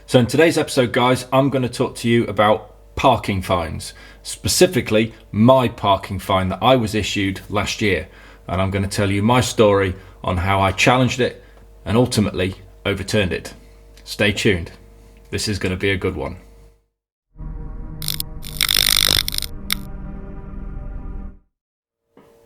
So in today's episode, guys, I'm going to talk to you about parking fines, specifically my parking fine that I was issued last year. And I'm going to tell you my story on how I challenged it and ultimately overturned it. Stay tuned. This is going to be a good one.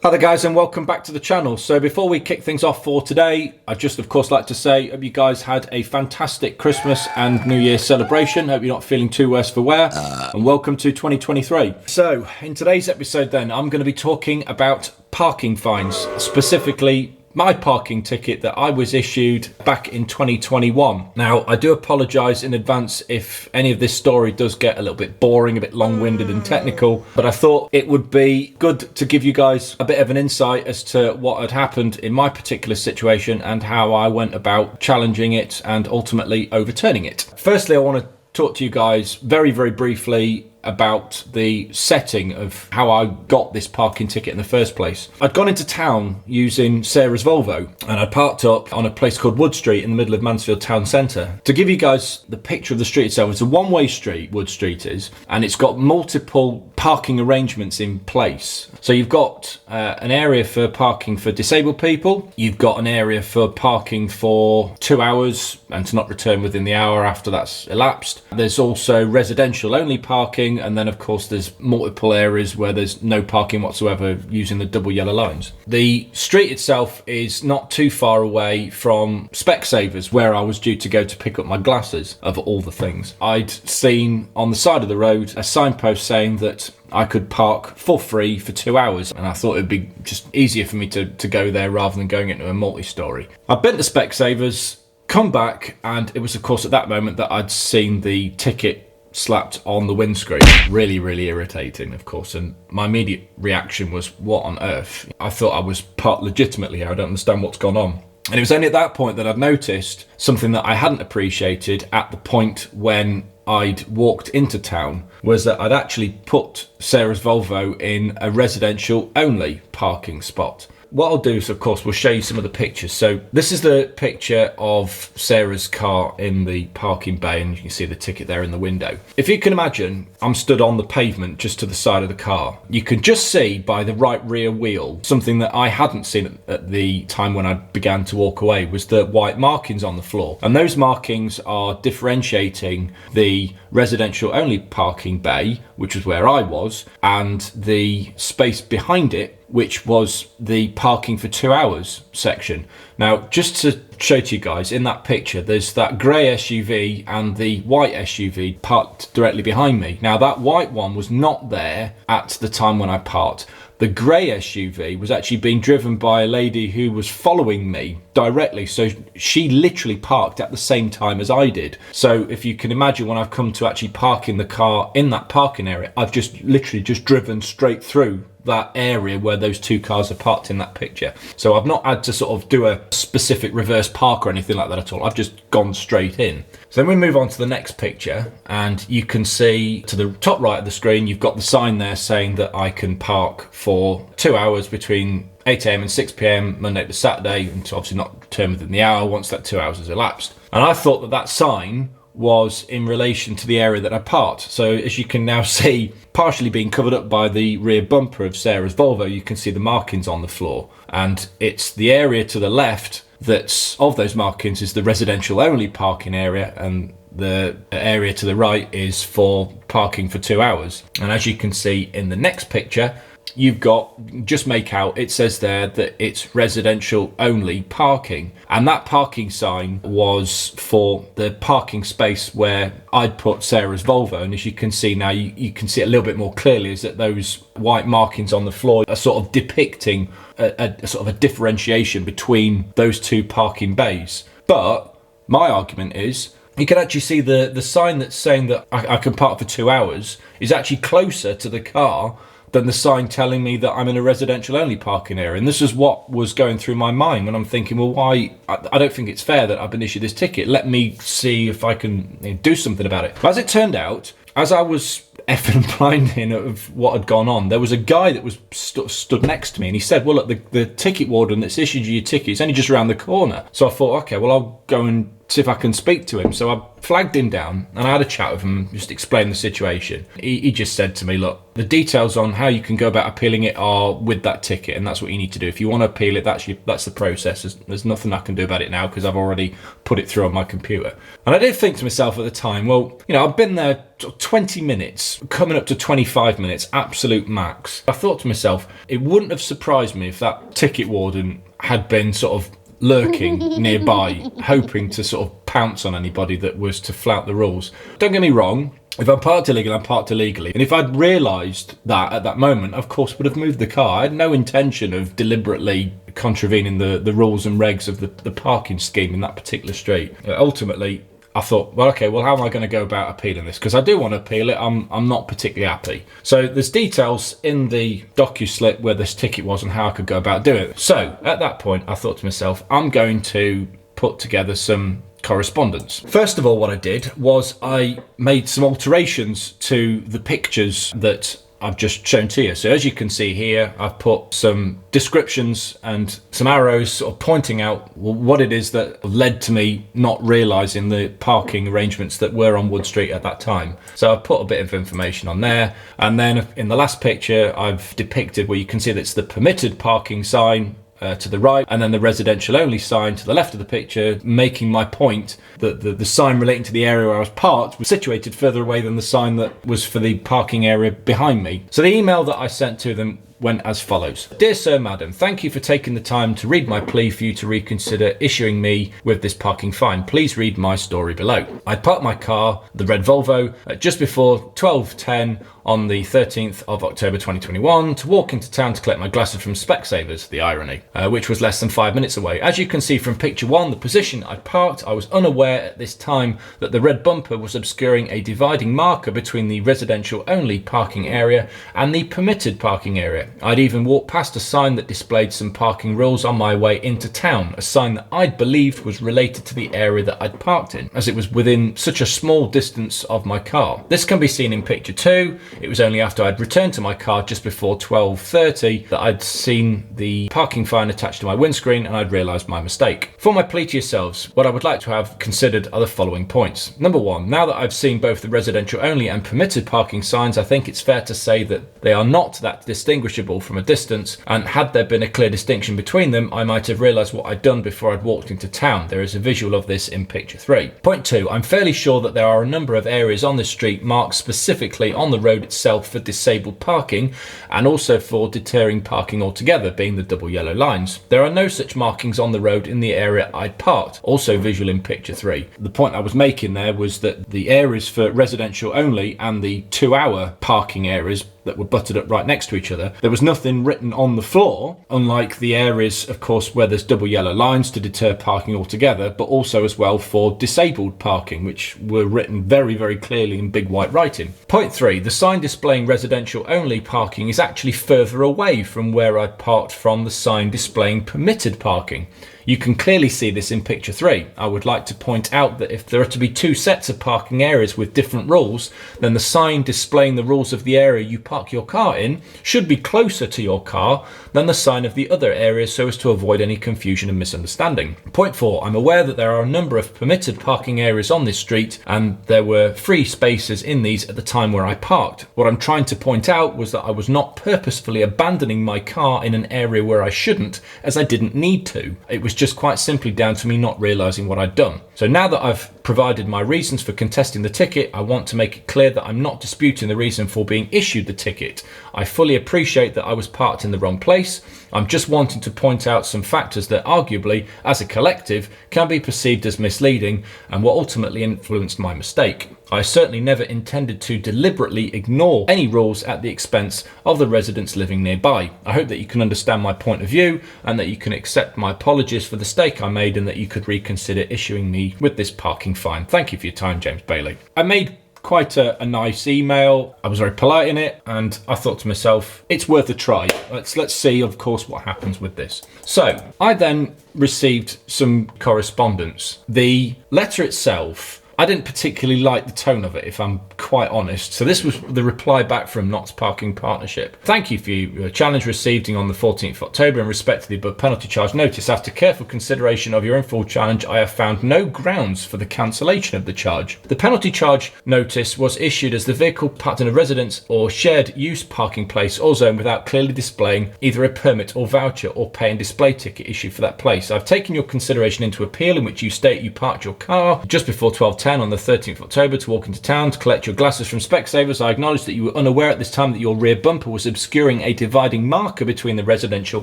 Hi there guys, and welcome back to the channel. So before we kick things off for today, I'd just of course like to say hope you guys had a fantastic Christmas and New Year celebration. Hope you're not feeling too worse for wear, and welcome to 2023. So in today's episode then, I'm going to be talking about parking fines, specifically my parking ticket that I was issued back in 2021. Now, I do apologise in advance if any of this story does get a little bit boring, a bit long-winded and technical, but I thought it would be good to give you guys a bit of an insight as to what had happened in my particular situation and how I went about challenging it and ultimately overturning it. Firstly, I want to talk to you guys very, very briefly about the setting of how I got this parking ticket in the first place. I'd gone into town using Sarah's Volvo and I parked up on a place called Wood Street in the middle of Mansfield town centre. To give you guys the picture of the street itself, it's a one-way street, Wood Street is, and it's got multiple parking arrangements in place. So you've got an area for parking for disabled people, you've got an area for parking for 2 hours and to not return within the hour after that's elapsed. There's also residential only parking, and then of course there's multiple areas where there's no parking whatsoever using the double yellow lines. The street itself is not too far away from Specsavers, where I was due to go to pick up my glasses, of all the things. I'd seen on the side of the road a signpost saying that I could park for free for 2 hours, and I thought it'd be just easier for me to go there rather than going into a multi-story. I've been to Specsavers, come back, and it was of course at that moment that I'd seen the ticket slapped on the windscreen. Really, really irritating, of course, and my immediate reaction was, what on earth? I thought I was parked legitimately here, I don't understand what's gone on. And it was only at that point that I'd noticed something that I hadn't appreciated at the point when I'd walked into town, was that I'd actually put Sarah's Volvo in a residential only parking spot. What I'll do is, of course, we'll show you some of the pictures. So this is the picture of Sarah's car in the parking bay, and you can see the ticket there in the window. If you can imagine, I'm stood on the pavement just to the side of the car. You can just see by the right rear wheel, something that I hadn't seen at the time when I began to walk away, was the white markings on the floor. And those markings are differentiating the residential only parking bay, which was where I was, and the space behind it, which was the parking for 2 hours section. Now, just to show to you guys, in that picture, there's that grey SUV and the white SUV parked directly behind me. Now, that white one was not there at the time when I parked. The grey SUV was actually being driven by a lady who was following me directly, so she literally parked at the same time as I did. So if you can imagine, when I've come to actually park in the car in that parking area, I've just literally just driven straight through that area where those two cars are parked in that picture. So I've not had to sort of do a specific reverse park or anything like that at all. I've just gone straight in. So then we move on to the next picture, and you can see to the top right of the screen, you've got the sign there saying that I can park for 2 hours between 8 AM and 6 PM Monday to Saturday, and to obviously not return within the hour once that 2 hours has elapsed. And I thought that that sign was in relation to the area that I parked. So as you can now see, partially being covered up by the rear bumper of Sarah's Volvo, you can see the markings on the floor. And it's the area to the left that's of those markings is the residential only parking area, and the area to the right is for parking for 2 hours. And as you can see in the next picture, you've got, just make out, it says there that it's residential only parking, and that parking sign was for the parking space where I'd put Sarah's Volvo. And as you can see now, you can see it a little bit more clearly, is that those white markings on the floor are sort of depicting a sort of a differentiation between those two parking bays. But my argument is, you can actually see the sign that's saying that I can park for 2 hours is actually closer to the car than the sign telling me that I'm in a residential only parking area. And this is what was going through my mind when I'm thinking, well, why? I don't think it's fair that I've been issued this ticket. Let me see if I can do something about it. But as it turned out, as I was effing blinding of what had gone on, there was a guy that was stood next to me, and he said, well, look, the ticket warden that's issued you your ticket is only just around the corner. So I thought, okay, well, I'll go and see if I can speak to him. So I flagged him down and I had a chat with him, just explained the situation. He just said to me, look, the details on how you can go about appealing it are with that ticket, and that's what you need to do. If you want to appeal it, that's the process. There's nothing I can do about it now because I've already put it through on my computer. And I did think to myself at the time, well, I've been there 20 minutes, coming up to 25 minutes, absolute max. I thought to myself, it wouldn't have surprised me if that ticket warden had been sort of lurking nearby, hoping to sort of pounce on anybody that was to flout the rules. Don't get me wrong, if I'm parked illegally, I'm parked illegally. And if I'd realised that at that moment, of course, would have moved the car. I had no intention of deliberately contravening the rules and regs of the parking scheme in that particular street. Ultimately, I thought, well, how am I going to go about appealing this? Because I do want to appeal it. I'm not particularly happy. So there's details in the docu-slip where this ticket was and how I could go about doing it. So at that point, I thought to myself, I'm going to put together some correspondence. First of all, what I did was I made some alterations to the pictures that I've just shown to you. So as you can see here, I've put some descriptions and some arrows sort of pointing out what it is that led to me not realising the parking arrangements that were on Wood Street at that time. So I've put a bit of information on there. And then in the last picture, I've depicted where you can see that's the permitted parking sign to the right, and then the residential only sign to the left of the picture, making my point that the sign relating to the area where I was parked was situated further away than the sign that was for the parking area behind me. So the email that I sent to them went as follows. Dear Sir, Madam, thank you for taking the time to read my plea for you to reconsider issuing me with this parking fine. Please read my story below. I parked my car, the red Volvo, at just before 12:10 on the 13th of October 2021 to walk into town to collect my glasses from Specsavers, the irony, which was less than 5 minutes away. As you can see from picture 1, the position I parked, I was unaware at this time that the red bumper was obscuring a dividing marker between the residential only parking area and the permitted parking area. I'd even walked past a sign that displayed some parking rules on my way into town, a sign that I'd believed was related to the area that I'd parked in, as it was within such a small distance of my car. This can be seen in picture 2. It was only after I'd returned to my car just before 12:30 that I'd seen the parking fine attached to my windscreen and I'd realised my mistake. For my plea to yourselves, what I would like to have considered are the following points. Number 1, now that I've seen both the residential only and permitted parking signs, I think it's fair to say that they are not that distinguishable from a distance, and had there been a clear distinction between them, I might have realised what I'd done before I'd walked into town. There is a visual of this in picture 3. Point 2, I'm fairly sure that there are a number of areas on this street marked specifically on the road itself for disabled parking and also for deterring parking altogether, being the double yellow lines. There are no such markings on the road in the area I'd parked, also visual in picture 3. The point I was making there was that the areas for residential only and the 2-hour parking areas that were butted up right next to each other, there was nothing written on the floor, unlike the areas, of course, where there's double yellow lines to deter parking altogether, but also as well for disabled parking, which were written very, very clearly in big white writing. Point 3, the sign displaying residential only parking is actually further away from where I parked from the sign displaying permitted parking. You can clearly see this in picture 3. I would like to point out that if there are to be 2 sets of parking areas with different rules, then the sign displaying the rules of the area you park your car in should be closer to your car than the sign of the other areas so as to avoid any confusion and misunderstanding. Point 4, I'm aware that there are a number of permitted parking areas on this street and there were free spaces in these at the time where I parked. What I'm trying to point out was that I was not purposefully abandoning my car in an area where I shouldn't, as I didn't need to. It was just quite simply down to me not realising what I'd done. So now that I've provided my reasons for contesting the ticket, I want to make it clear that I'm not disputing the reason for being issued the ticket. I fully appreciate that I was parked in the wrong place. I'm just wanting to point out some factors that arguably, as a collective, can be perceived as misleading and what ultimately influenced my mistake. I certainly never intended to deliberately ignore any rules at the expense of the residents living nearby. I hope that you can understand my point of view and that you can accept my apologies for the mistake I made and that you could reconsider issuing me with this parking fine. Thank you for your time, James Bailey. I made quite a nice email. I was very polite in it and I thought to myself, it's worth a try. Let's see, of course, what happens with this. So I then received some correspondence. The letter itself, I didn't particularly like the tone of it, if I'm quite honest. So this was the reply back from Knott's Parking Partnership. Thank you for your challenge received on the 14th of October in respect to the above penalty charge notice. After careful consideration of your informal challenge, I have found no grounds for the cancellation of the charge. The penalty charge notice was issued as the vehicle parked in a residence or shared use parking place or zone without clearly displaying either a permit or voucher or pay and display ticket issued for that place. I've taken your consideration into appeal, in which you state you parked your car just before 12:10 on the 13th of October to walk into town to collect your glasses from Specsavers. I acknowledge that you were unaware at this time that your rear bumper was obscuring a dividing marker between the residential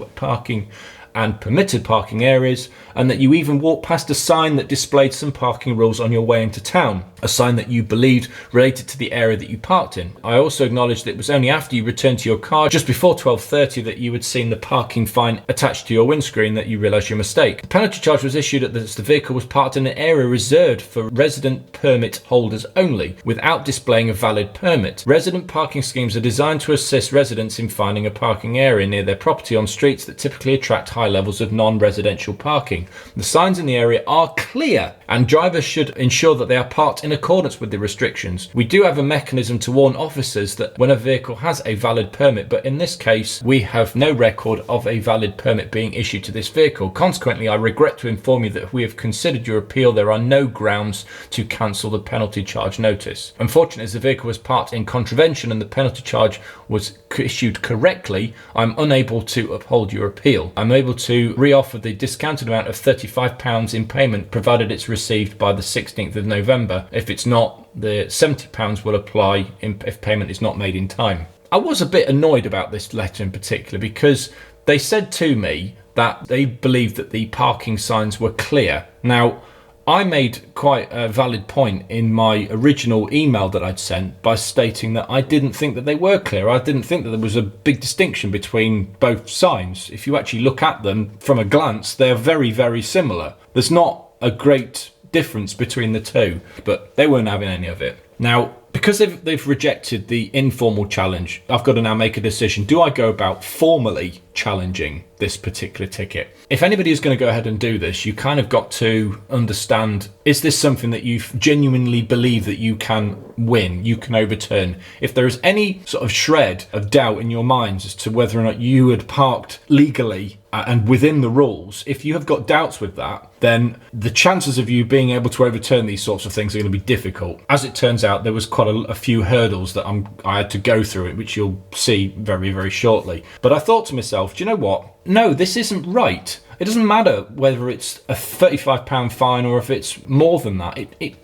parking and permitted parking areas, and that you even walked past a sign that displayed some parking rules on your way into town, a sign that you believed related to the area that you parked in. I also acknowledge that it was only after you returned to your car just before 12:30 that you had seen the parking fine attached to your windscreen that you realised your mistake. The penalty charge was issued as the vehicle was parked in an area reserved for resident permit holders only, without displaying a valid permit. Resident parking schemes are designed to assist residents in finding a parking area near their property on streets that typically attract high levels of non-residential parking. The signs in the area are clear, and drivers should ensure that they are parked in accordance with the restrictions. We do have a mechanism to warn officers that when a vehicle has a valid permit, but in this case we have no record of a valid permit being issued to this vehicle. Consequently, I regret to inform you that we have considered your appeal. There are no grounds to cancel the penalty charge notice. Unfortunately, as the vehicle was parked in contravention and the penalty charge was issued correctly, I'm unable to uphold your appeal. I'm able to reoffer the discounted amount of £35 in payment, provided it's received by the 16th of November. If it's not, the £70 will apply if payment is not made in time. I was a bit annoyed about this letter in particular, because they said to me that they believed that the parking signs were clear. Now, I made quite a valid point in my original email that I'd sent by stating that I didn't think that they were clear. I didn't think that there was a big distinction between both signs. If you actually look at them from a glance, they're very, very similar. There's not a great difference between the two, but they weren't having any of it. Now, because they've rejected the informal challenge, I've got to now make a decision. Do I go about formally challenging this particular ticket? If anybody is going to go ahead and do this, you kind of got to understand, is this something that you genuinely believe that you can win, you can overturn? If there is any sort of shred of doubt in your minds as to whether or not you had parked legally and within the rules, if you have got doubts with that, then the chances of you being able to overturn these sorts of things are going to be difficult. As it turns out, there was quite a few hurdles that I had to go through, which you'll see very, very shortly. But I thought to myself, do you know what? No, this isn't right. It doesn't matter whether it's a £35 fine or if it's more than that.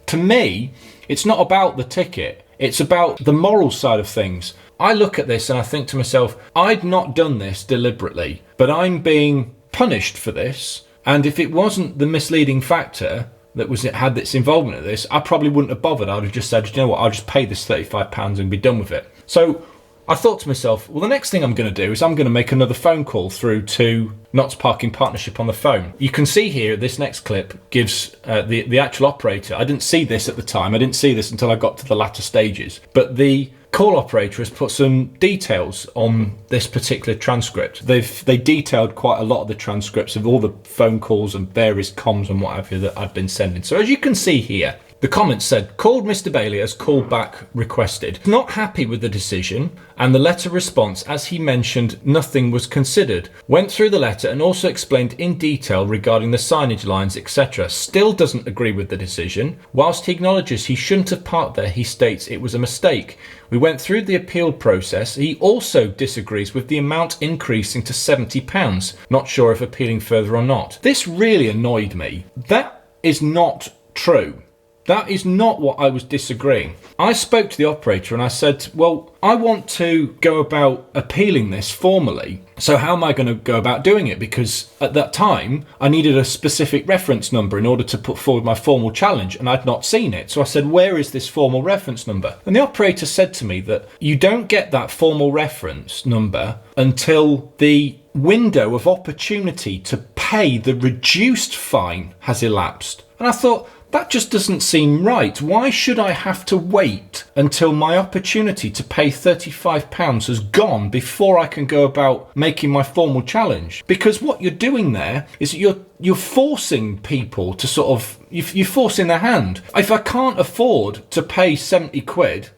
To me, it's not about the ticket. It's about the moral side of things. I look at this and I think to myself, I'd not done this deliberately, but I'm being punished for this. And if it wasn't the misleading factor that had its involvement in this, I probably wouldn't have bothered. I'd have just said, you know what, I'll just pay this £35 and be done with it. So I thought to myself, well, the next thing I'm going to do is I'm going to make another phone call through to Knott's Parking Partnership on the phone. You can see here, this next clip gives the actual operator. I didn't see this at the time. I didn't see this until I got to the latter stages. But the call operator has put some details on this particular transcript. They detailed quite a lot of the transcripts of all the phone calls and various comms and what have you that I've been sending. So as you can see here, the comments said, called Mr. Bailey as callback requested. Not happy with the decision and the letter response, as he mentioned nothing was considered. Went through the letter and also explained in detail regarding the signage lines, etc. Still doesn't agree with the decision. Whilst he acknowledges he shouldn't have parked there, he states it was a mistake. We went through the appeal process. He also disagrees with the amount increasing to £70. Not sure if appealing further or not. This really annoyed me. That is not true. That is not what I was disagreeing. I spoke to the operator and I said, well, I want to go about appealing this formally. So how am I going to go about doing it? Because at that time, I needed a specific reference number in order to put forward my formal challenge, and I'd not seen it. So I said, where is this formal reference number? And the operator said to me that you don't get that formal reference number until the window of opportunity to pay the reduced fine has elapsed. And I thought, that just doesn't seem right. Why should I have to wait until my opportunity to pay £35 has gone before I can go about making my formal challenge? Because what you're doing there is you're forcing people to sort of, you're forcing their hand. If I can't afford to pay 70 quid,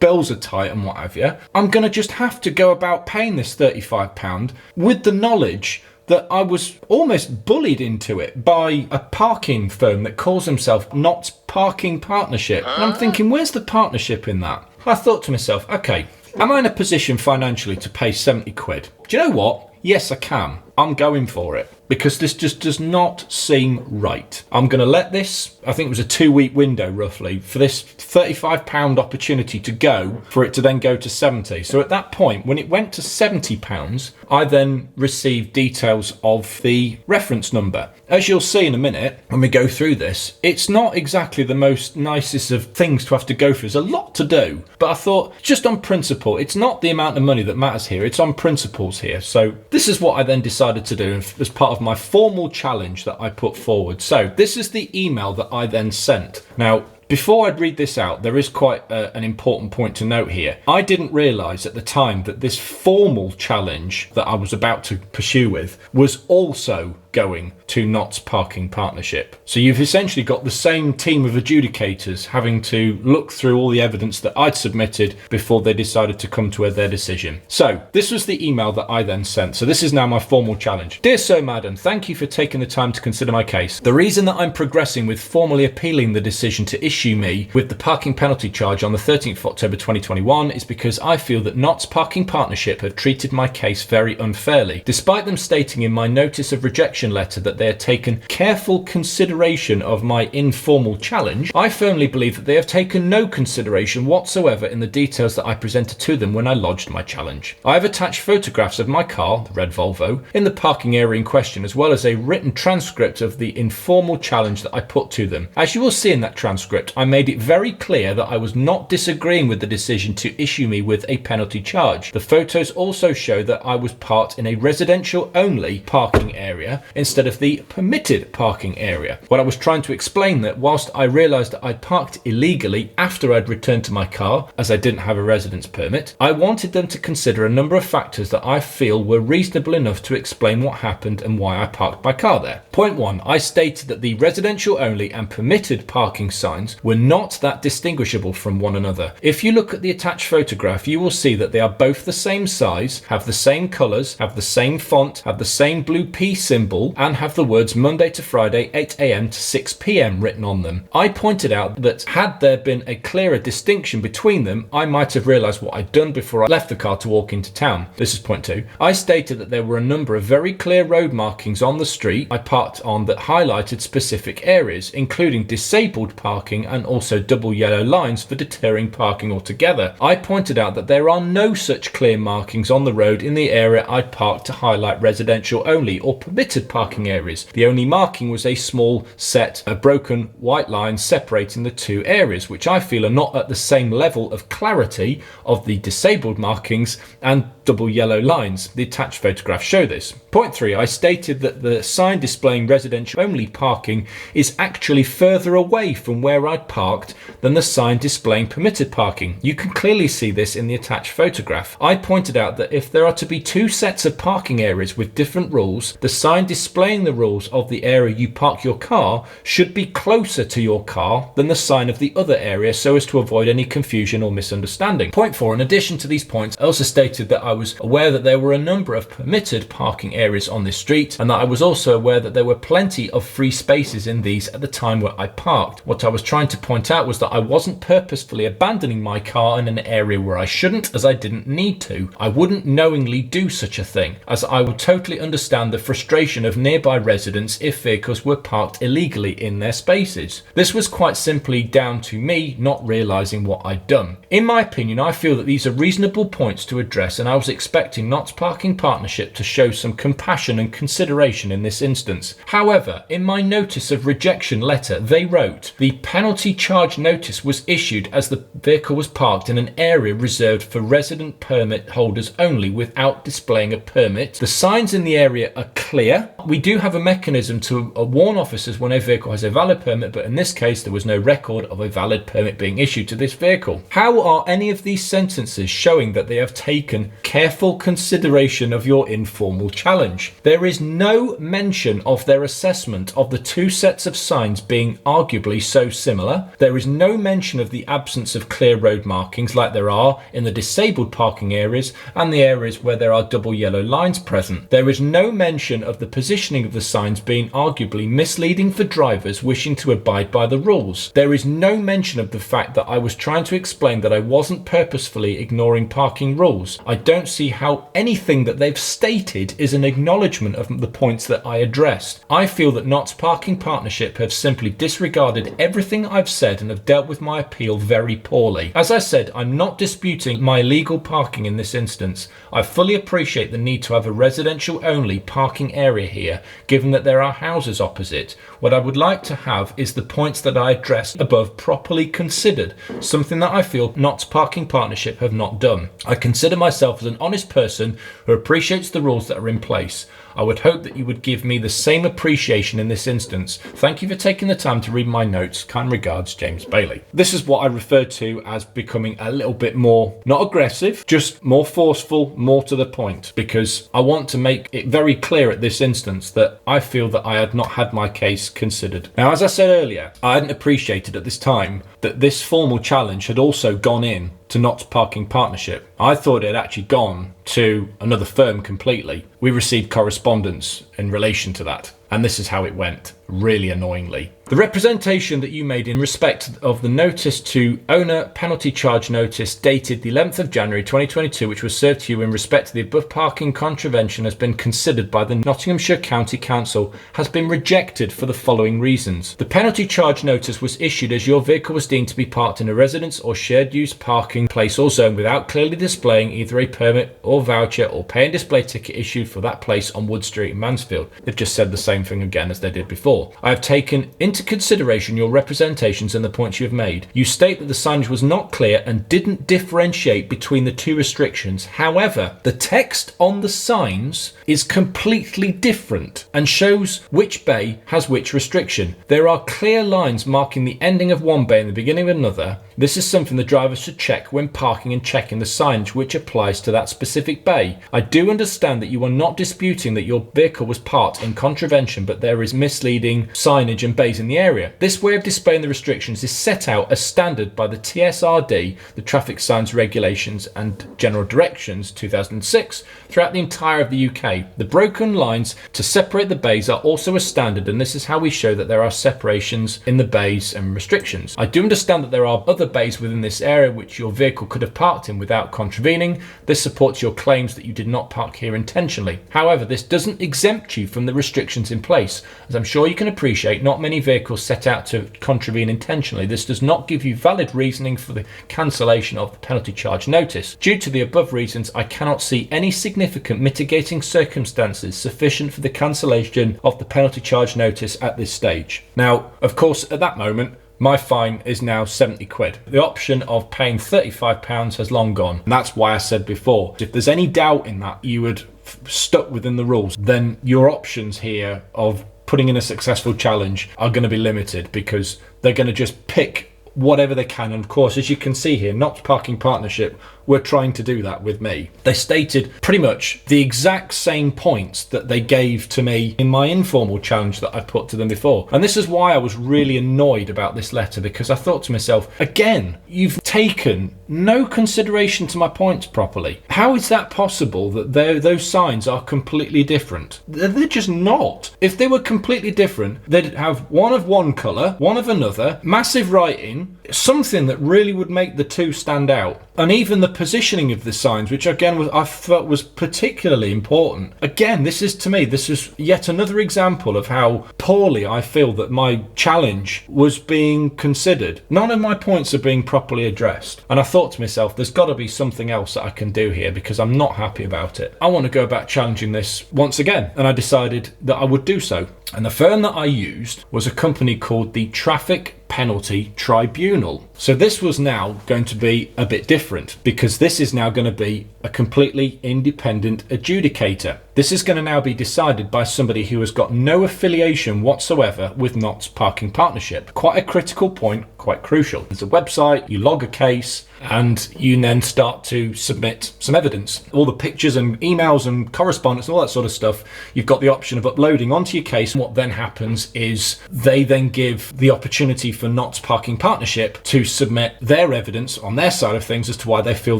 bills are tight and what have you, I'm going to just have to go about paying this £35 with the knowledge that I was almost bullied into it by a parking firm that calls himself Not Parking Partnership. And I'm thinking, where's the partnership in that? I thought to myself, okay, am I in a position financially to pay 70 quid? Do you know what? Yes, I can. I'm going for it because this just does not seem right. I'm going to let this, I think it was a 2-week window roughly, for this £35 opportunity to go, for it to then go to 70. So at that point, when it went to £70, I then received details of the reference number. As you'll see in a minute, when we go through this, it's not exactly the most nicest of things to have to go through. There's a lot to do, but I thought, just on principle, it's not the amount of money that matters here, it's on principles here. So this is what I then decided to do as part of my formal challenge that I put forward. So this is the email that I then sent. Now, before I read this out, there is quite an important point to note here. I didn't realise at the time that this formal challenge that I was about to pursue with was also going to Not Parking Partnership. So you've essentially got the same team of adjudicators having to look through all the evidence that I'd submitted before they decided to come to their decision. So this was the email that I then sent. So this is now my formal challenge. Dear Sir, Madam, thank you for taking the time to consider my case. The reason that I'm progressing with formally appealing the decision to issue me with the parking penalty charge on the 13th of October 2021 is because I feel that Not Parking Partnership have treated my case very unfairly. Despite them stating in my notice of rejection letter that they had taken careful consideration of my informal challenge, I firmly believe that they have taken no consideration whatsoever in the details that I presented to them when I lodged my challenge. I have attached photographs of my car, the red Volvo, in the parking area in question, as well as a written transcript of the informal challenge that I put to them. As you will see in that transcript, I made it very clear that I was not disagreeing with the decision to issue me with a penalty charge. The photos also show that I was parked in a residential only parking area instead of the permitted parking area. What I was trying to explain that whilst I realised that I'd parked illegally after I'd returned to my car, as I didn't have a residence permit, I wanted them to consider a number of factors that I feel were reasonable enough to explain what happened and why I parked my car there. Point 1, I stated that the residential only and permitted parking signs were not that distinguishable from one another. If you look at the attached photograph, you will see that they are both the same size, have the same colours, have the same font, have the same blue P symbol, and have the words Monday to Friday 8 AM to 6 PM written on them. I pointed out that had there been a clearer distinction between them, I might have realised what I'd done before I left the car to walk into town. This is point 2. I stated that there were a number of very clear road markings on the street I parked on that highlighted specific areas, including disabled parking and also double yellow lines for deterring parking altogether. I pointed out that there are no such clear markings on the road in the area I'd parked to highlight residential only or permitted parking areas. The only marking was a small set of broken white lines separating the two areas, which I feel are not at the same level of clarity of the disabled markings and double yellow lines. The attached photographs show this. Point 3, I stated that the sign displaying residential only parking is actually further away from where I'd parked than the sign displaying permitted parking. You can clearly see this in the attached photograph. I pointed out that if there are to be two sets of parking areas with different rules, the sign displaying the rules of the area you park your car should be closer to your car than the sign of the other area so as to avoid any confusion or misunderstanding. Point 4, in addition to these points, I also stated that I was aware that there were a number of permitted parking areas on this street and that I was also aware that there were plenty of free spaces in these at the time where I parked. What I was trying to point out was that I wasn't purposefully abandoning my car in an area where I shouldn't, as I didn't need to. I wouldn't knowingly do such a thing, as I would totally understand the frustration of nearby residents if vehicles were parked illegally in their spaces. This was quite simply down to me not realising what I'd done. In my opinion, I feel that these are reasonable points to address, and I was expecting Not Parking Partnership to show some compassion and consideration in this instance. However, in my notice of rejection letter, they wrote, the penalty charge notice was issued as the vehicle was parked in an area reserved for resident permit holders only without displaying a permit. The signs in the area are clear. We do have a mechanism to warn officers when a vehicle has a valid permit, but in this case there was no record of a valid permit being issued to this vehicle. How are any of these sentences showing that they have taken careful consideration of your informal challenge? There is no mention of their assessment of the two sets of signs being arguably so similar. There is no mention of the absence of clear road markings like there are in the disabled parking areas and the areas where there are double yellow lines present. There is no mention of the positioning of the signs being arguably misleading for drivers wishing to abide by the rules. There is no mention of the fact that I was trying to explain that I wasn't purposefully ignoring parking rules. I don't see how anything that they've stated is an acknowledgement of the points that I addressed. I feel that Knott's Parking Partnership have simply disregarded everything I've said and have dealt with my appeal very poorly. As I said, I'm not disputing my legal parking in this instance. I fully appreciate the need to have a residential only parking area here, given that there are houses opposite. What I would like to have is the points that I addressed above properly considered, something that I feel Knott's Parking Partnership have not done. I consider myself as an honest person who appreciates the rules that are in place. I would hope that you would give me the same appreciation in this instance. Thank you for taking the time to read my notes. Kind regards, James Bailey. This is what I refer to as becoming a little bit more, not aggressive, just more forceful, more to the point, because I want to make it very clear at this instance that I feel that I had not had my case considered. Now, as I said earlier, I hadn't appreciated at this time that this formal challenge had also gone in to Knott's Parking Partnership. I thought it had actually gone to another firm completely. We received correspondence in relation to that, and this is how it went, really annoyingly. The representation that you made in respect of the notice to owner penalty charge notice dated the 11th of January 2022, which was served to you in respect to the above parking contravention, has been considered by the Nottinghamshire County Council, has been rejected for the following reasons. The penalty charge notice was issued as your vehicle was deemed to be parked in a residence or shared use parking place or zone without clearly displaying either a permit or voucher or pay and display ticket issued for that place on Wood Street in Mansfield. They've just said the same thing again as they did before. I have taken into consideration your representations and the points you have made. You state that the signage was not clear and didn't differentiate between the two restrictions. However, the text on the signs is completely different and shows which bay has which restriction. There are clear lines marking the ending of one bay and the beginning of another. This is something the driver should check when parking and checking the signage which applies to that specific bay. I do understand that you are not disputing that your vehicle was parked in contravention, but there is misleading signage and bays in the area. This way of displaying the restrictions is set out as standard by the TSRD, the Traffic Signs Regulations and General Directions 2006, throughout the entire of the UK. The broken lines to separate the bays are also a standard, and this is how we show that there are separations in the bays and restrictions. I do understand that there are other bays within this area which your vehicle could have parked in without contravening. This supports your claims that you did not park here intentionally. However, this doesn't exempt you from the restrictions in place. As I'm sure you can appreciate, not many vehicles set out to contravene intentionally. This does not give you valid reasoning for the cancellation of the penalty charge notice. Due to the above reasons, I cannot see any significant mitigating circumstances sufficient for the cancellation of the penalty charge notice at this stage. Now, of course, at that moment, my fine is now 70 quid. The option of paying £35 has long gone. And that's why I said before, if there's any doubt in that you would stuck within the rules, then your options here of putting in a successful challenge are going to be limited, because they're going to just pick whatever they can. And of course, as you can see here, Knott's Parking Partnership were trying to do that with me. They stated pretty much the exact same points that they gave to me in my informal challenge that I put to them before. And this is why I was really annoyed about this letter, because I thought to myself, again, you've taken no consideration to my points properly. How is that possible that those signs are completely different? They're just not. If they were completely different, they'd have one of one colour, one of another, massive writing, something that really would make the two stand out. And even the positioning of the signs, which again I felt was particularly important. Again, this is yet another example of how poorly I feel that my challenge was being considered. None of my points are being properly addressed. And I thought to myself, there's got to be something else that I can do here because I'm not happy about it. I want to go about challenging this once again. And I decided that I would do so. And the firm that I used was a company called the Traffic Penalty Tribunal. So this was now going to be a bit different because this is now going to be a completely independent adjudicator. This is going to now be decided by somebody who has got no affiliation whatsoever with Knott's Parking Partnership. Quite a critical point, quite crucial. There's a website, you log a case, and you then start to submit some evidence. All the pictures and emails and correspondence and all that sort of stuff, you've got the option of uploading onto your case. What then happens is they then give the opportunity for Knott's Parking Partnership to submit their evidence on their side of things as to why they feel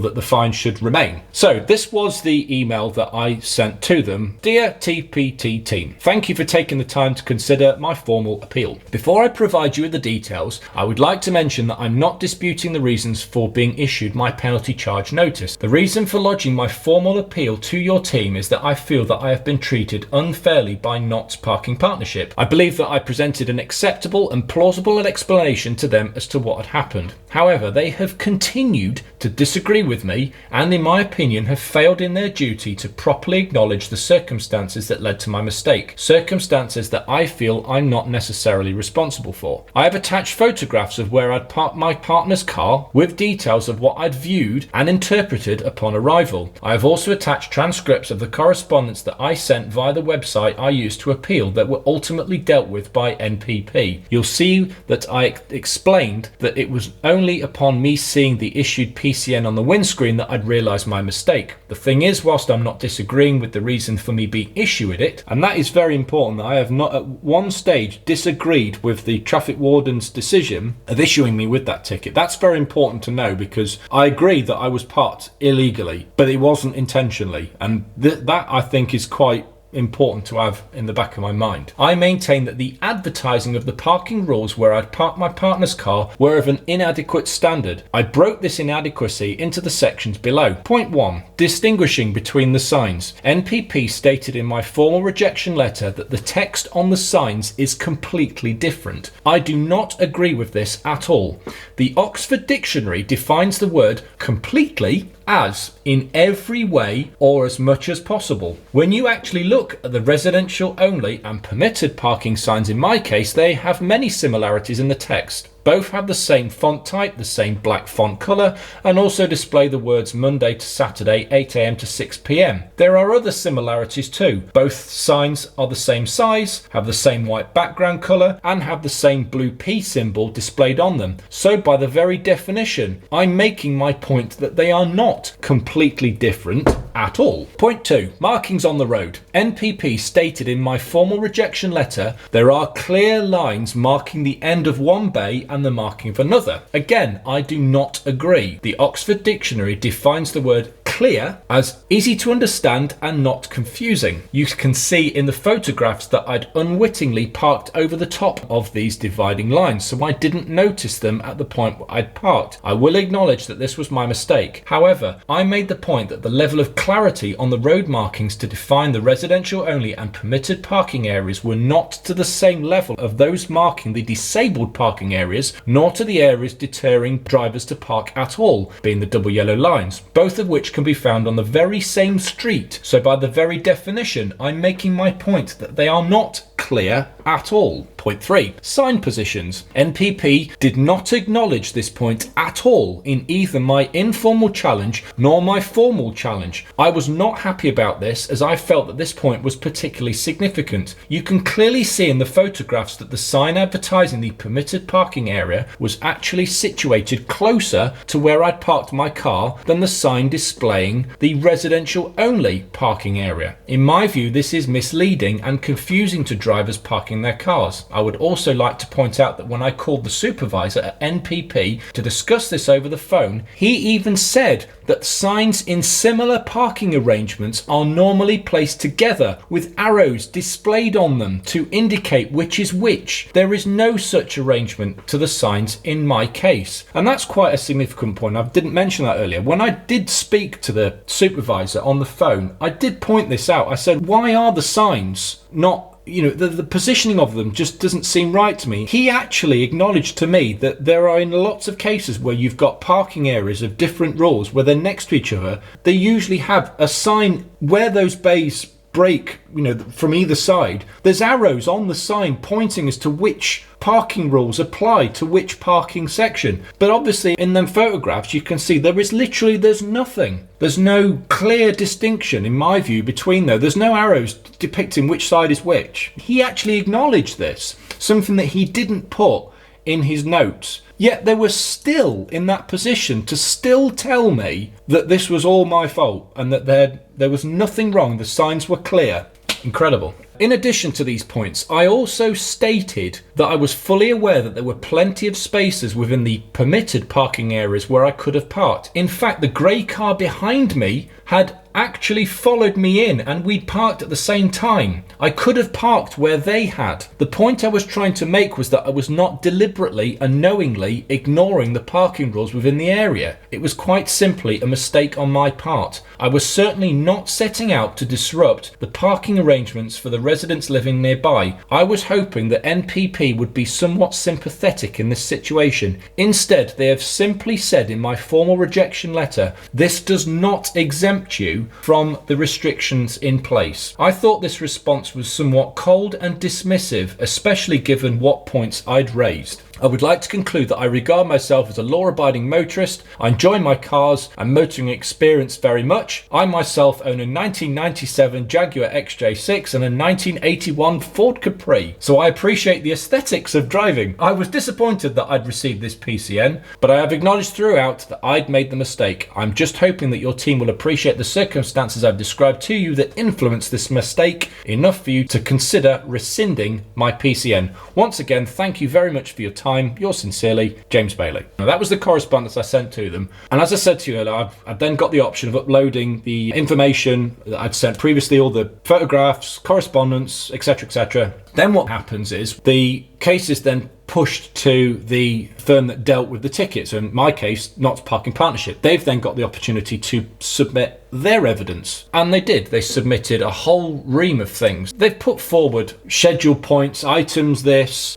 that the fine should remain. So this was the email that I sent to them. Dear TPT team, thank you for taking the time to consider my formal appeal. Before I provide you with the details, I would like to mention that I'm not disputing the reasons for being issued my penalty charge notice. The reason for lodging my formal appeal to your team is that I feel that I have been treated unfairly by Knott's Parking Partnership. I believe that I presented an acceptable and plausible explanation to them as to what had happened. However, they have continued to disagree with me and, in my opinion, have failed in their duty to properly acknowledge the circumstances that led to my mistake, circumstances that I feel I'm not necessarily responsible for. I have attached photographs of where I'd parked my partner's car with details of what I'd viewed and interpreted upon arrival. I have also attached transcripts of the correspondence that I sent via the website I used to appeal that were ultimately dealt with by NPP. You'll see that I explained that it was only upon me seeing the issued PCN on the windscreen that I'd realised my mistake. The thing is, whilst I'm not disagreeing with the reason for me being issued it, and that is very important, that I have not at one stage disagreed with the traffic warden's decision of issuing me with that ticket. That's very important to know because I agree that I was parked illegally, but it wasn't intentionally, and that I think is quite important to have in the back of my mind. I maintain that the advertising of the parking rules where I'd parked my partner's car were of an inadequate standard. I broke this inadequacy into the sections below. Point 1. Distinguishing between the signs. NPP stated in my formal rejection letter that the text on the signs is completely different. I do not agree with this at all. The Oxford Dictionary defines the word completely as in every way or as much as possible. When you actually look at the residential only and permitted parking signs, in my case, they have many similarities in the text. Both have the same font type, the same black font colour, and also display the words Monday to Saturday, 8 AM to 6 PM. There are other similarities too. Both signs are the same size, have the same white background colour, and have the same blue P symbol displayed on them. So by the very definition, I'm making my point that they are not completely different at all. Point 2. Markings on the road. NPP stated in my formal rejection letter, there are clear lines marking the end of one bay and the marking of another. Again, I do not agree. The Oxford Dictionary defines the word clear as easy to understand and not confusing. You can see in the photographs that I'd unwittingly parked over the top of these dividing lines, so I didn't notice them at the point where I'd parked. I will acknowledge that this was my mistake. However, I made the point that the level of clarity on the road markings to define the residential only and permitted parking areas were not to the same level of those marking the disabled parking areas, nor to the areas deterring drivers to park at all, being the double yellow lines, both of which can be found on the very same street. So by the very definition, I'm making my point that they are not clear at all. Point 3. Sign positions. NPP did not acknowledge this point at all in either my informal challenge nor my formal challenge. I was not happy about this as I felt that this point was particularly significant. You can clearly see in the photographs that the sign advertising the permitted parking area was actually situated closer to where I'd parked my car than the sign displaying the residential only parking area. In my view, this is misleading and confusing to drivers parking their cars. I would also like to point out that when I called the supervisor at NPP to discuss this over the phone, he even said that signs in similar parking arrangements are normally placed together with arrows displayed on them to indicate which is which. There is no such arrangement to the signs in my case. And that's quite a significant point. I didn't mention that earlier. When I did speak to the supervisor on the phone, I did point this out. I said, why are the signs not, the positioning of them just doesn't seem right to me. He actually acknowledged to me that there are in lots of cases where you've got parking areas of different rules where they're next to each other. They usually have a sign where those bays break, from either side. There's arrows on the sign pointing as to which parking rules apply to which parking section. But obviously in them photographs you can see there's nothing. There's no clear distinction in my view between those. There's no arrows depicting which side is which. He actually acknowledged this, something that he didn't put in his notes. Yet they were still in that position to still tell me that this was all my fault and that there was nothing wrong. The signs were clear. Incredible. In addition to these points, I also stated that I was fully aware that there were plenty of spaces within the permitted parking areas where I could have parked. In fact, the grey car behind me had actually followed me in and we'd parked at the same time. I could have parked where they had. The point I was trying to make was that I was not deliberately and knowingly ignoring the parking rules within the area. It was quite simply a mistake on my part. I was certainly not setting out to disrupt the parking arrangements for the residents living nearby. I was hoping that NPP would be somewhat sympathetic in this situation. Instead, they have simply said in my formal rejection letter, this does not exempt you from the restrictions in place. I thought this response was somewhat cold and dismissive, especially given what points I'd raised. I would like to conclude that I regard myself as a law-abiding motorist. I enjoy my cars and motoring experience very much. I myself own a 1997 Jaguar XJ6 and a 1981 Ford Capri, so I appreciate the aesthetics of driving. I was disappointed that I'd received this PCN, but I have acknowledged throughout that I'd made the mistake. I'm just hoping that your team will appreciate the circumstances I've described to you that influenced this mistake enough for you to consider rescinding my PCN. Once again, thank you very much for your time. Yours sincerely, James Bailey. Now, that was the correspondence I sent to them. And as I said to you earlier, I then got the option of uploading the information that I'd sent previously, all the photographs, correspondence, etc., etc. Then what happens is the case is then pushed to the firm that dealt with the tickets. So in my case, Knott's Parking Partnership. They've then got the opportunity to submit their evidence. And they did. They submitted a whole ream of things. They've put forward schedule points, items,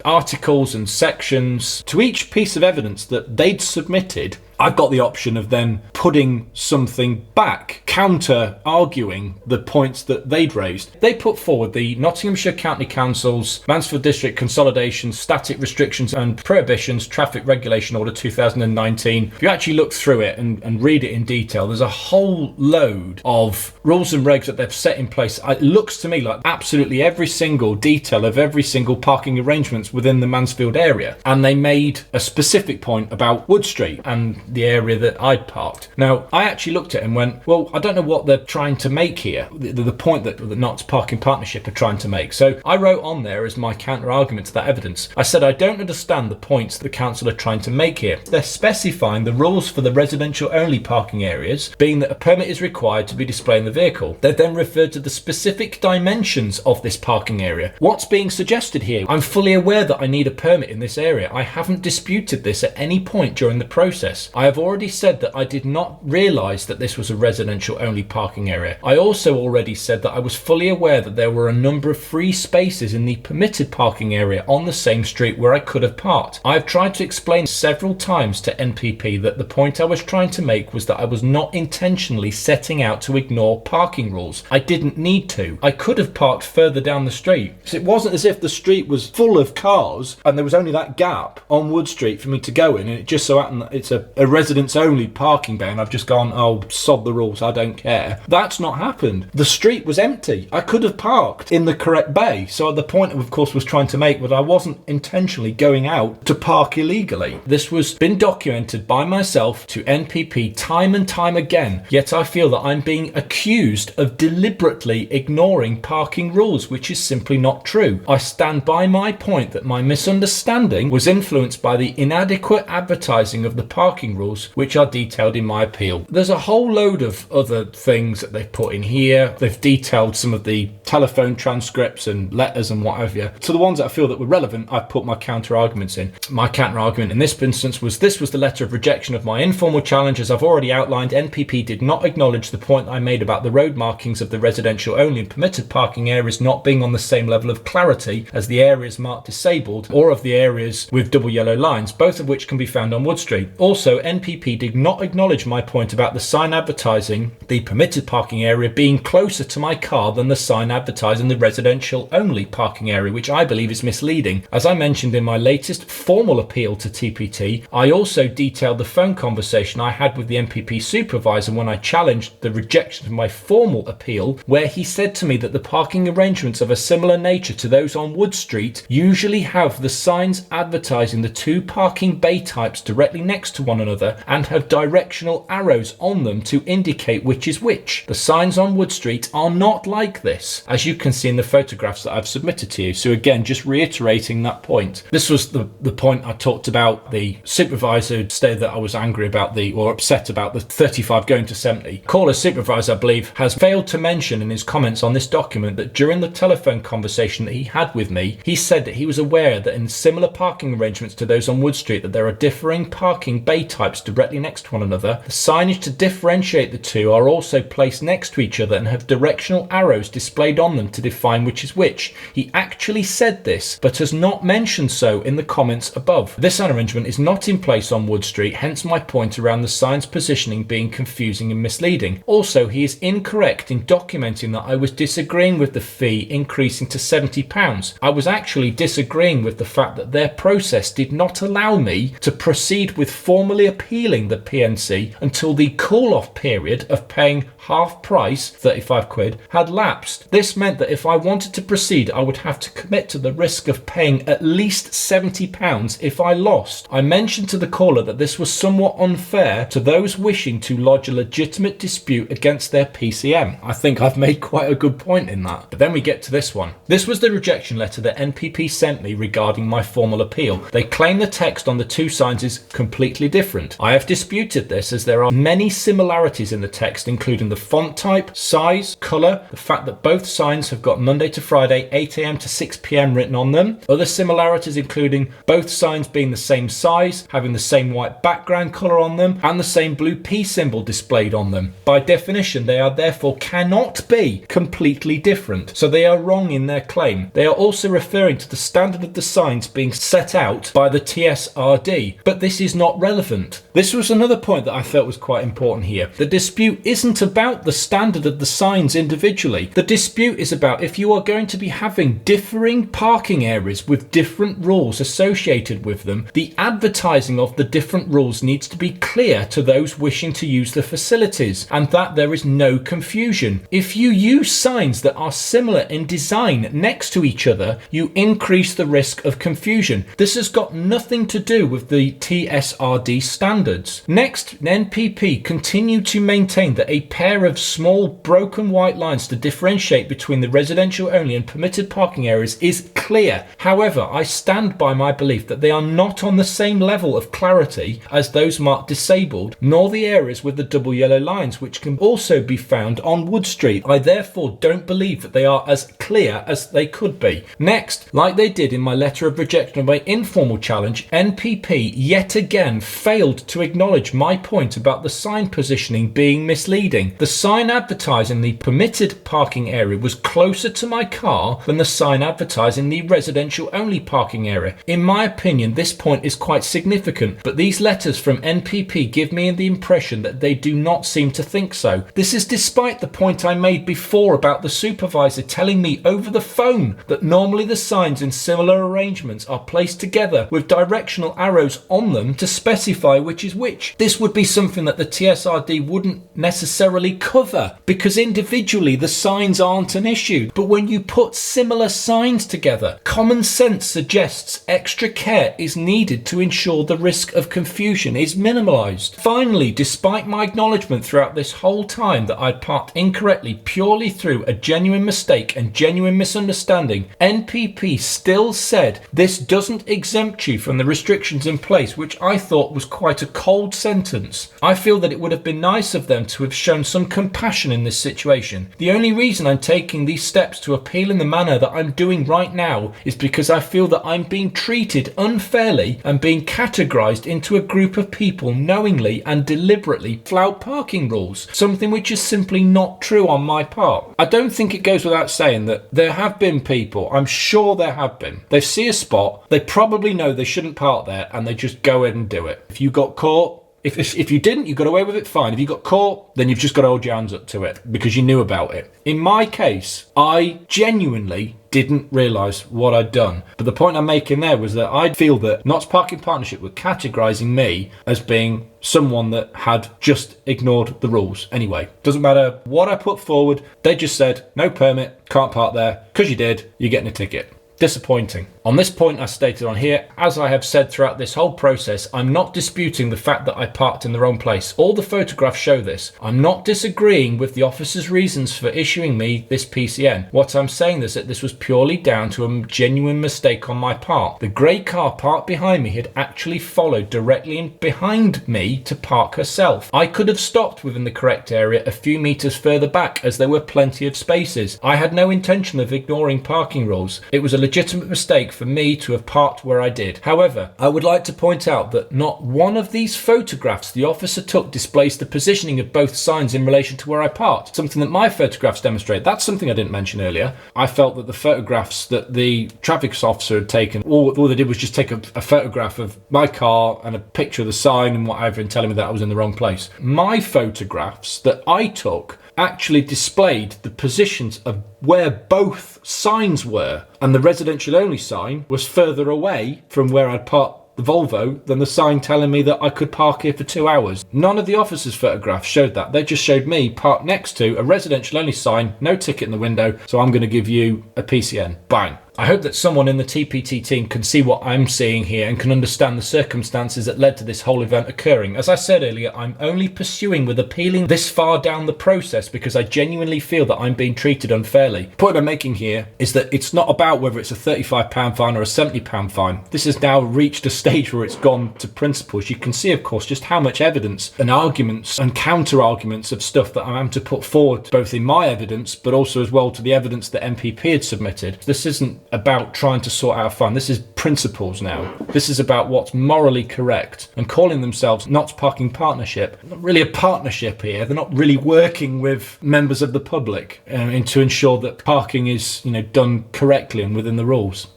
articles and sections to each piece of evidence that they'd submitted. I've got the option of then putting something back, counter-arguing the points that they'd raised. They put forward the Nottinghamshire County Council's Mansfield District Consolidation, Static Restrictions and Prohibitions Traffic Regulation Order 2019. If you actually look through it and read it in detail, there's a whole load of rules and regs that they've set in place. It looks to me like absolutely every single detail of every single parking arrangements within the Mansfield area. And they made a specific point about Wood Street and the area that I'd parked. Now, I actually looked at it and went, well, I don't know what they're trying to make here, the point that the Knott's Parking Partnership are trying to make. So I wrote on there as my counter-argument to that evidence, I said, I don't understand the points the council are trying to make here. They're specifying the rules for the residential-only parking areas, being that a permit is required to be displayed in the vehicle. They then referred to the specific dimensions of this parking area. What's being suggested here? I'm fully aware that I need a permit in this area. I haven't disputed this at any point during the process. I have already said that I did not realise that this was a residential only parking area. I also already said that I was fully aware that there were a number of free spaces in the permitted parking area on the same street where I could have parked. I have tried to explain several times to NPP that the point I was trying to make was that I was not intentionally setting out to ignore parking rules. I didn't need to. I could have parked further down the street. So it wasn't as if the street was full of cars and there was only that gap on Wood Street for me to go in, and it just so happened that it's a residents only parking bay and I've just gone, oh, sod the rules, I don't care. That's not happened. The street was empty. I could have parked in the correct bay. So the point of course was trying to make was I wasn't intentionally going out to park illegally. This was been documented by myself to NPP time and time again, yet I feel that I'm being accused of deliberately ignoring parking rules, which is simply not true. I stand by my point that my misunderstanding was influenced by the inadequate advertising of the parking rules, which are detailed in my my appeal. There's a whole load of other things that they've put in here. They've detailed some of the telephone transcripts and letters and what have you. So the ones that I feel that were relevant, I've put my counter arguments in. My counter argument in this instance was the letter of rejection of my informal challenge. As I've already outlined, NPP did not acknowledge the point I made about the road markings of the residential only and permitted parking areas not being on the same level of clarity as the areas marked disabled or of the areas with double yellow lines, both of which can be found on Wood Street. Also, NPP did not acknowledge my point about the sign advertising the permitted parking area being closer to my car than the sign advertising the residential only parking area, which I believe is misleading. As I mentioned in my latest formal appeal to TPT, I also detailed the phone conversation I had with the NPP supervisor when I challenged the rejection of my formal appeal, where he said to me that the parking arrangements of a similar nature to those on Wood Street usually have the signs advertising the two parking bay types directly next to one another and have directional arrows on them to indicate which is which. The signs on Wood Street are not like this, as you can see in the photographs that I've submitted to you. So again, just reiterating that point. This was the point I talked about. The supervisor stated that I was angry about or upset about the 35 going to 70. Caller's supervisor, I believe, has failed to mention in his comments on this document that during the telephone conversation that he had with me, he said that he was aware that in similar parking arrangements to those on Wood Street that there are differing parking bay types directly next to one another. The signage to differentiate the two are also placed next to each other and have directional arrows displayed on them to define which is which. He actually said this, but has not mentioned so in the comments above. This arrangement is not in place on Wood Street, hence my point around the sign's positioning being confusing and misleading. Also, he is incorrect in documenting that I was disagreeing with the fee increasing to £70. I was actually disagreeing with the fact that their process did not allow me to proceed with formally appealing the PNC until the call-off period of paying half price, 35 quid, had lapsed. This meant that if I wanted to proceed, I would have to commit to the risk of paying at least £70 if I lost. I mentioned to the caller that this was somewhat unfair to those wishing to lodge a legitimate dispute against their PCM. I think I've made quite a good point in that. But then we get to this one. This was the rejection letter that NPP sent me regarding my formal appeal. They claim the text on the two signs is completely different. I have disputed this as there are many similarities in the text, including the font type, size, colour, the fact that both signs have got Monday to Friday 8 AM to 6 PM written on them. Other similarities including both signs being the same size, having the same white background colour on them, and the same blue P symbol displayed on them. By definition, they are therefore cannot be completely different, so they are wrong in their claim. They are also referring to the standard of the signs being set out by the TSRD, but this is not relevant. This was another point that I felt was quite important here. The dispute isn't about the standard of the signs individually. The dispute is about if you are going to be having differing parking areas with different rules associated with them, the advertising of the different rules needs to be clear to those wishing to use the facilities, and that there is no confusion. If you use signs that are similar in design next to each other, you increase the risk of confusion. This has got nothing to do with the TSRD standards. Next, NPP continue to maintain that a pair of small broken white lines to differentiate between the residential only and permitted parking areas is clear. However, I stand by my belief that they are not on the same level of clarity as those marked disabled, nor the areas with the double yellow lines, which can also be found on Wood Street. I therefore don't believe that they are as clear as they could be. Next, like they did in my letter of rejection of my informal challenge, NPP yet again failed to acknowledge my point about the sign positioning being misleading. The sign advertising the permitted parking area was closer to my car than the sign advertising the residential only parking area. In my opinion, this point is quite significant, but these letters from NPP give me the impression that they do not seem to think so. This is despite the point I made before about the supervisor telling me over the phone that normally the signs in similar arrangements are placed together with directional arrows on them to specify which is which. This would be something that the TSRD wouldn't necessarily cover because individually the signs aren't an issue. But when you put similar signs together, common sense suggests extra care is needed to ensure the risk of confusion is minimalised. Finally, despite my acknowledgement throughout this whole time that I'd parked incorrectly purely through a genuine mistake and genuine misunderstanding, NPP still said this doesn't exempt you from the restrictions in place, which I thought was quite a cold sentence. I feel that it would have been nice of them to have shown some compassion in this situation. The only reason I'm taking these steps to appeal in the manner that I'm doing right now is because I feel that I'm being treated unfairly and being categorized into a group of people knowingly and deliberately flout parking rules, something which is simply not true on my part. I don't think it goes without saying that there have been people, I'm sure there have been, they see a spot, they probably know they shouldn't park there, and they just go ahead and do it. If you got caught, if you didn't, you got away with it, fine. If you got caught, then you've just got to hold your hands up to it because you knew about it. In my case, I genuinely didn't realise what I'd done. But the point I'm making there was that I feel that Notts Parking Partnership were categorising me as being someone that had just ignored the rules. Anyway, doesn't matter what I put forward, they just said, no permit, can't park there. Because you did, you're getting a ticket. Disappointing. On this point, I stated on here, as I have said throughout this whole process, I'm not disputing the fact that I parked in the wrong place. All the photographs show this. I'm not disagreeing with the officer's reasons for issuing me this PCN. What I'm saying is that this was purely down to a genuine mistake on my part. The grey car parked behind me had actually followed directly in behind me to park herself. I could have stopped within the correct area a few metres further back as there were plenty of spaces. I had no intention of ignoring parking rules. It was a legitimate mistake for me to have parked where I did. However, I would like to point out that not one of these photographs the officer took displays the positioning of both signs in relation to where I parked, something that my photographs demonstrate. That's something I didn't mention earlier. I felt that the photographs that the traffic officer had taken, all they did was just take a photograph of my car and a picture of the sign and whatever and telling me that I was in the wrong place. My photographs that I took actually displayed the positions of where both signs were, and the residential only sign was further away from where I'd parked the Volvo than the sign telling me that I could park here for 2 hours. None of the officers' photographs showed that. They just showed me parked next to a residential only sign, no ticket in the window, so I'm going to give you a PCN. Bang. I hope that someone in the TPT team can see what I'm seeing here and can understand the circumstances that led to this whole event occurring. As I said earlier, I'm only pursuing with appealing this far down the process because I genuinely feel that I'm being treated unfairly. The point I'm making here is that it's not about whether it's a £35 fine or a £70 fine. This has now reached a stage where it's gone to principles. You can see, of course, just how much evidence and arguments and counter-arguments of stuff that I'm having to put forward, both in my evidence, but also as well to the evidence that MPP had submitted. This isn't about trying to sort out a fine. This is principles now. This is about what's morally correct. And calling themselves Notts Parking Partnership, not really a partnership here. They're not really working with members of the public to ensure that parking is, done correctly and within the rules.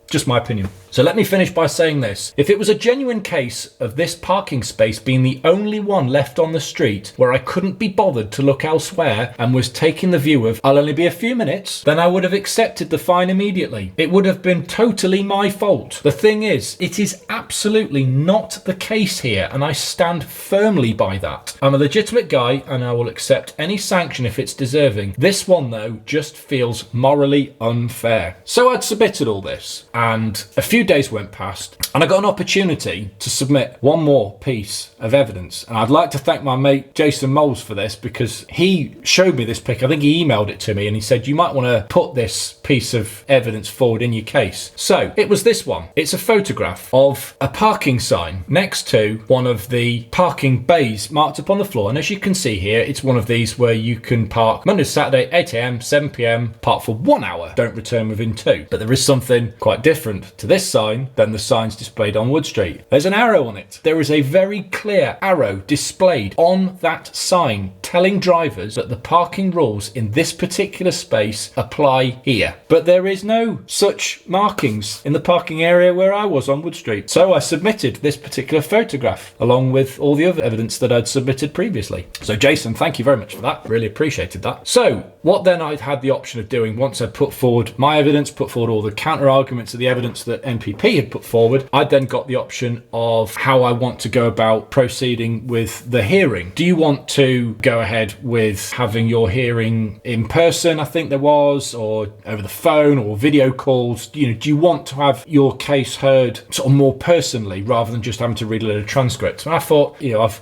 Just my opinion. So let me finish by saying this. If it was a genuine case of this parking space being the only one left on the street where I couldn't be bothered to look elsewhere and was taking the view of, I'll only be a few minutes, then I would have accepted the fine immediately. It would have been totally my fault. The thing is, it is absolutely not the case here, and I stand firmly by that. I'm a legitimate guy and I will accept any sanction if it's deserving. This one, though, just feels morally unfair. So I'd submitted all this, and a few days went past and I got an opportunity to submit one more piece of evidence, and I'd like to thank my mate Jason Moles for this because he showed me this pic. I think he emailed it to me and he said you might want to put this piece of evidence forward in your case. So it was this one. It's a photograph of a parking sign next to one of the parking bays marked up on the floor, and as you can see here, it's one of these where you can park Monday to Saturday 8 a.m, 7 p.m, park for 1 hour, don't return within 2. But there is something quite different to this sign than the signs displayed on Wood Street. There's an arrow on it. There is a very clear arrow displayed on that sign telling drivers that the parking rules in this particular space apply here. But there is no such markings in the parking area where I was on Wood Street. So I submitted this particular photograph along with all the other evidence that I'd submitted previously. So Jason, thank you very much for that. Really appreciated that. So what then I'd had the option of doing once I put forward my evidence, put forward all the counter arguments of the evidence that MPP had put forward, I then got the option of how I want to go about proceeding with the hearing. Do you want to go ahead with having your hearing in person, I think there was, or over the phone or video calls? Do you want to have your case heard sort of more personally rather than just having to read a little transcript? And I thought,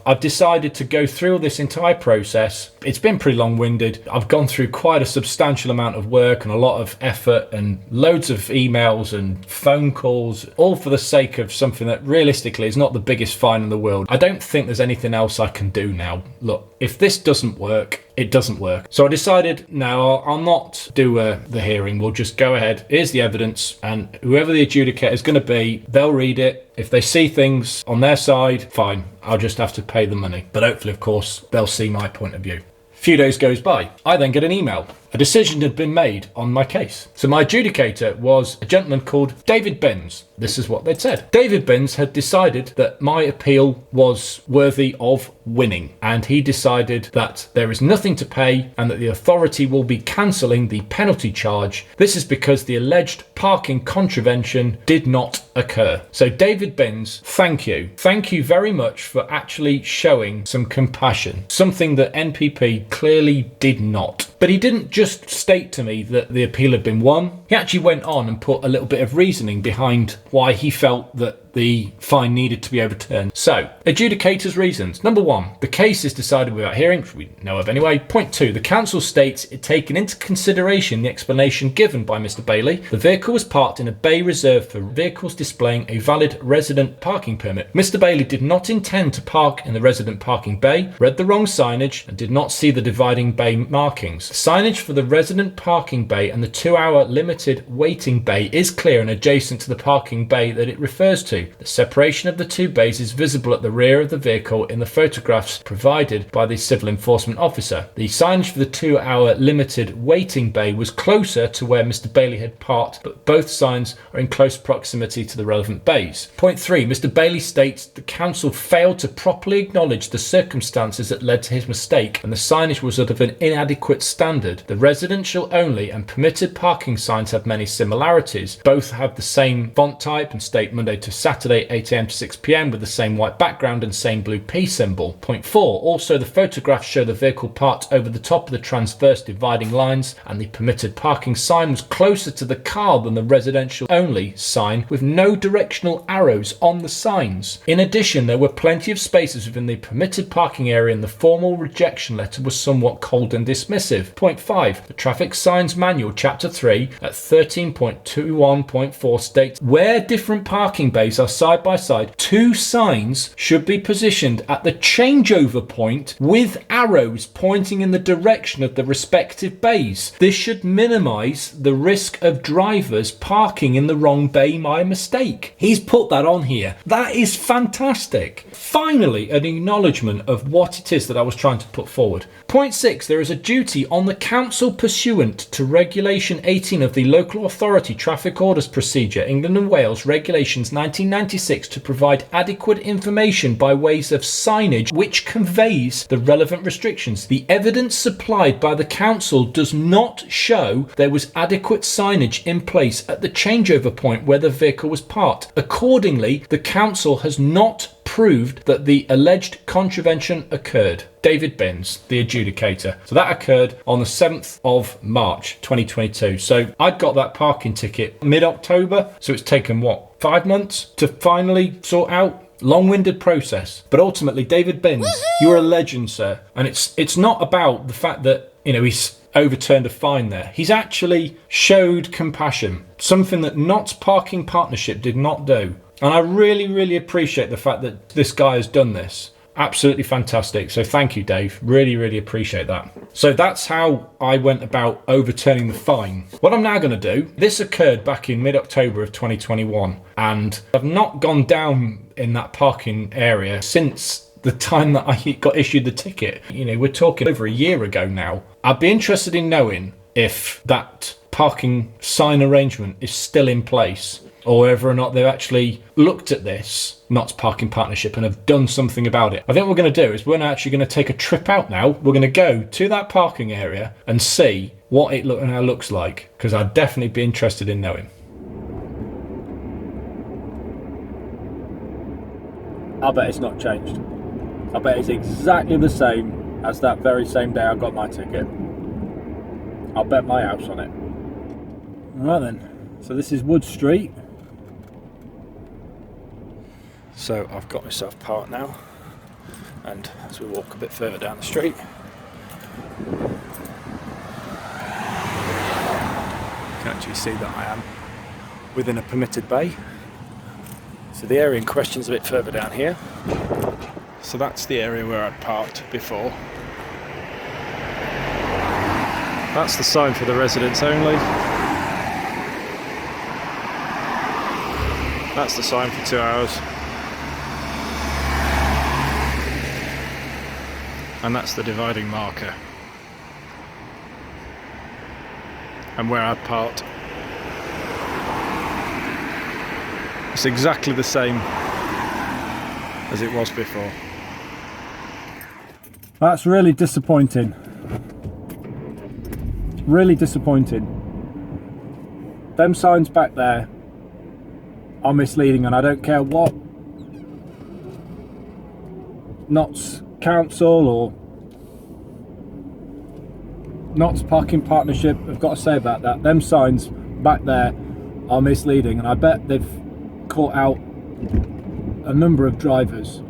I've decided to go through this entire process. It's been pretty long-winded. I've gone through quite a substantial amount of work and a lot of effort and loads of emails and phone calls, all for the sake of something that realistically is not the biggest fine in the world. I don't think there's anything else I can do now. Look, if this doesn't work, it doesn't work. So I decided, no, I'll not do the hearing. We'll just go ahead. Here's the evidence, and whoever the adjudicator is going to be, they'll read it. If they see things on their side, fine. I'll just have to pay the money. But hopefully, of course, they'll see my point of view. A few days goes by. I then get an email. A decision had been made on my case. So my adjudicator was a gentleman called David Benz. This is what they'd said. David Benz had decided that my appeal was worthy of winning, and he decided that there is nothing to pay and that the authority will be cancelling the penalty charge. This is because the alleged parking contravention did not occur. So David Benz, thank you. Thank you very much for actually showing some compassion, something that NPP clearly did not. But he didn't just state to me that the appeal had been won. He actually went on and put a little bit of reasoning behind why he felt that the fine needed to be overturned. So, adjudicator's reasons. Number 1, the case is decided without hearing, which we know of anyway. Point 2, the council states it taken into consideration the explanation given by Mr. Bailey. The vehicle was parked in a bay reserved for vehicles displaying a valid resident parking permit. Mr. Bailey did not intend to park in the resident parking bay, read the wrong signage, and did not see the dividing bay markings. Signage for the resident parking bay and the 2-hour limited waiting bay is clear and adjacent to the parking bay that it refers to. The separation of the two bays is visible at the rear of the vehicle in the photographs provided by the civil enforcement officer. The signage for the 2-hour limited waiting bay was closer to where Mr. Bailey had parked, but both signs are in close proximity to the relevant bays. Point 3, Mr. Bailey states the council failed to properly acknowledge the circumstances that led to his mistake, and the signage was of an inadequate standard. The residential only and permitted parking signs have many similarities. Both have the same font type and state Monday to Saturday 8 AM to 6 PM with the same white background and same blue P symbol. Point 4, also the photographs show the vehicle parked over the top of the transverse dividing lines, and the permitted parking sign was closer to the car than the residential only sign with no directional arrows on the signs. In addition, there were plenty of spaces within the permitted parking area, and the formal rejection letter was somewhat cold and dismissive. Point 5, the traffic signs manual chapter 3 at 13.21.4 states where different parking bays are side by side, 2 signs should be positioned at the changeover point with arrows pointing in the direction of the respective bays. This should minimize the risk of drivers parking in the wrong bay by mistake. He's put that on here. That is fantastic. Finally, an acknowledgement of what it is that I was trying to put forward. Point 6, there is a duty on the council pursuant to Regulation 18 of the Local Authority Traffic Orders Procedure, England and Wales, Regulations 1996, to provide adequate information by ways of signage which conveys the relevant restrictions. The evidence supplied by the council does not show there was adequate signage in place at the changeover point where the vehicle was parked. Accordingly, the council has not proved that the alleged contravention occurred. David Benz, the adjudicator. So that occurred on the 7th of March 2022. So I'd got that parking ticket mid-October. So it's taken, 5 months to finally sort out? Long-winded process. But ultimately, David Benz, you're a legend, sir. And it's not about the fact that, he's overturned a fine there. He's actually showed compassion. Something that Knott's Parking Partnership did not do. And I really, really appreciate the fact that this guy has done this. Absolutely fantastic. So thank you, Dave. Really, really appreciate that. So that's how I went about overturning the fine. What I'm now going to do, this occurred back in mid-October of 2021, and I've not gone down in that parking area since the time that I got issued the ticket. We're talking over a year ago now. I'd be interested in knowing if that parking sign arrangement is still in place, or whether or not they've actually looked at this Knott's Parking Partnership and have done something about it. I think what we're going to do is we're actually going to take a trip out now. We're going to go to that parking area and see what it looks like, because I'd definitely be interested in knowing. I bet it's not changed. I bet it's exactly the same as that very same day I got my ticket. I'll bet my house on it. Right then, so this is Wood Street. So I've got myself parked now, and as we walk a bit further down the street, you can actually see that I am within a permitted bay. So the area in question is a bit further down here. So that's the area where I'd parked before. That's the sign for the residents only. That's the sign for 2 hours. And that's the dividing marker. And where I parked, it's exactly the same as it was before. That's really disappointing. Really disappointing. Them signs back there are misleading, and I don't care what Notts Council or Notts Parking Partnership have got to say about that. Them signs back there are misleading, and I bet they've caught out a number of drivers.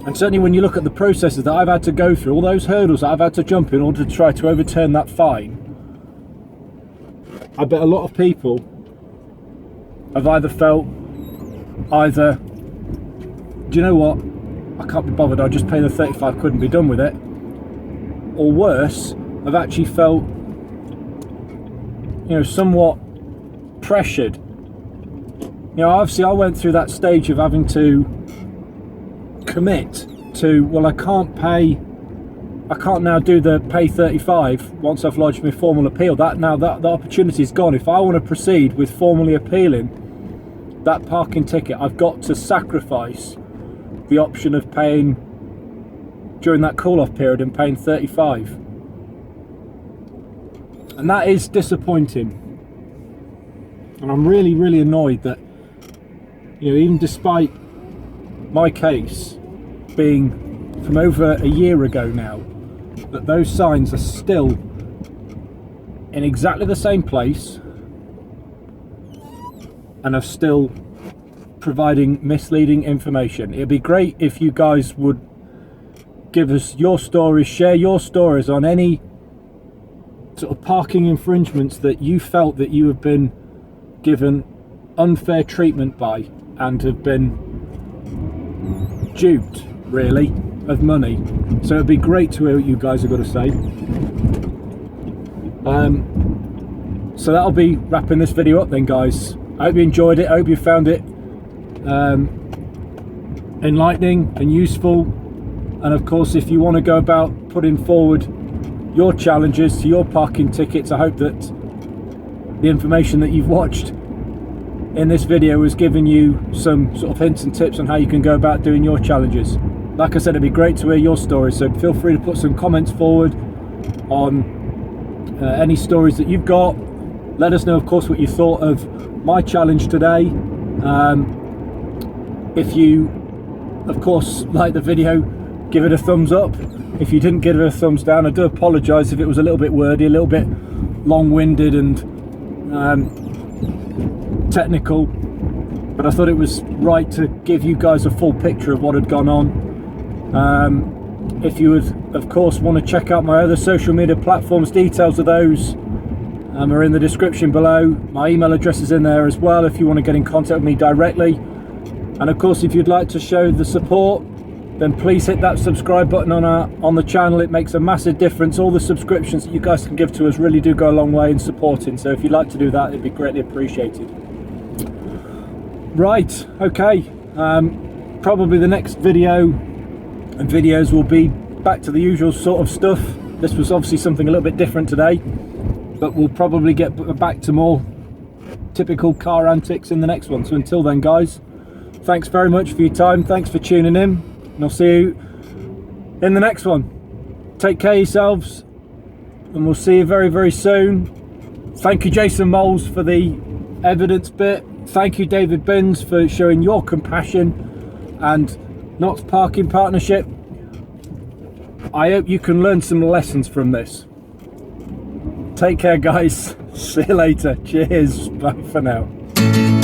And certainly when you look at the processes that I've had to go through, all those hurdles that I've had to jump in order to try to overturn that fine, I bet a lot of people have either felt, do you know what, I can't be bothered, I'll just pay the 35 quid and be done with it, or worse, have actually felt, you know, somewhat pressured. You know, obviously I went through that stage of having to commit to, well, I can't now do the pay 35 once I've lodged my formal appeal. That opportunity is gone. If I want to proceed with formally appealing that parking ticket, I've got to sacrifice the option of paying during that call-off period and paying 35. And that is disappointing. And I'm really, really annoyed that, you know, even despite my case being from over a year ago now, that those signs are still in exactly the same place and are still providing misleading information. It'd be great if you guys would give us your stories, share your stories on any sort of parking infringements that you felt that you have been given unfair treatment by and have been duped, really, of money. So it'd be great to hear what you guys have got to say. So that'll be wrapping this video up then, guys. I hope you enjoyed it. I hope you found it enlightening and useful. And of course, if you want to go about putting forward your challenges to your parking tickets, I hope that the information that you've watched in this video has given you some sort of hints and tips on how you can go about doing your challenges. Like I said, it'd be great to hear your stories, so feel free to put some comments forward on any stories that you've got. Let us know, of course, what you thought of my challenge today. If you, of course, like the video, give it a thumbs up. If you didn't give it a thumbs down, I do apologise if it was a little bit wordy, a little bit long-winded and technical, but I thought it was right to give you guys a full picture of what had gone on. If you would, of course, want to check out my other social media platforms, details of those are in the description below. My email address is in there as well if you want to get in contact with me directly. And of course, if you'd like to show the support, then please hit that subscribe button on the channel. It makes a massive difference. All the subscriptions that you guys can give to us really do go a long way in supporting, so if you'd like to do that, it'd be greatly appreciated. Right, okay, probably the next video and videos will be back to the usual sort of stuff. This was obviously something a little bit different today, but we'll probably get back to more typical car antics in the next one. So until then, guys, thanks very much for your time, thanks for tuning in, and I'll see you in the next one. Take care of yourselves, and we'll see you very, very soon. Thank you, Jason Moles, for the evidence bit. Thank you, David Binns, for showing your compassion, and Notts Parking Partnership, I hope you can learn some lessons from this. Take care, guys. See you later. Cheers. Bye for now.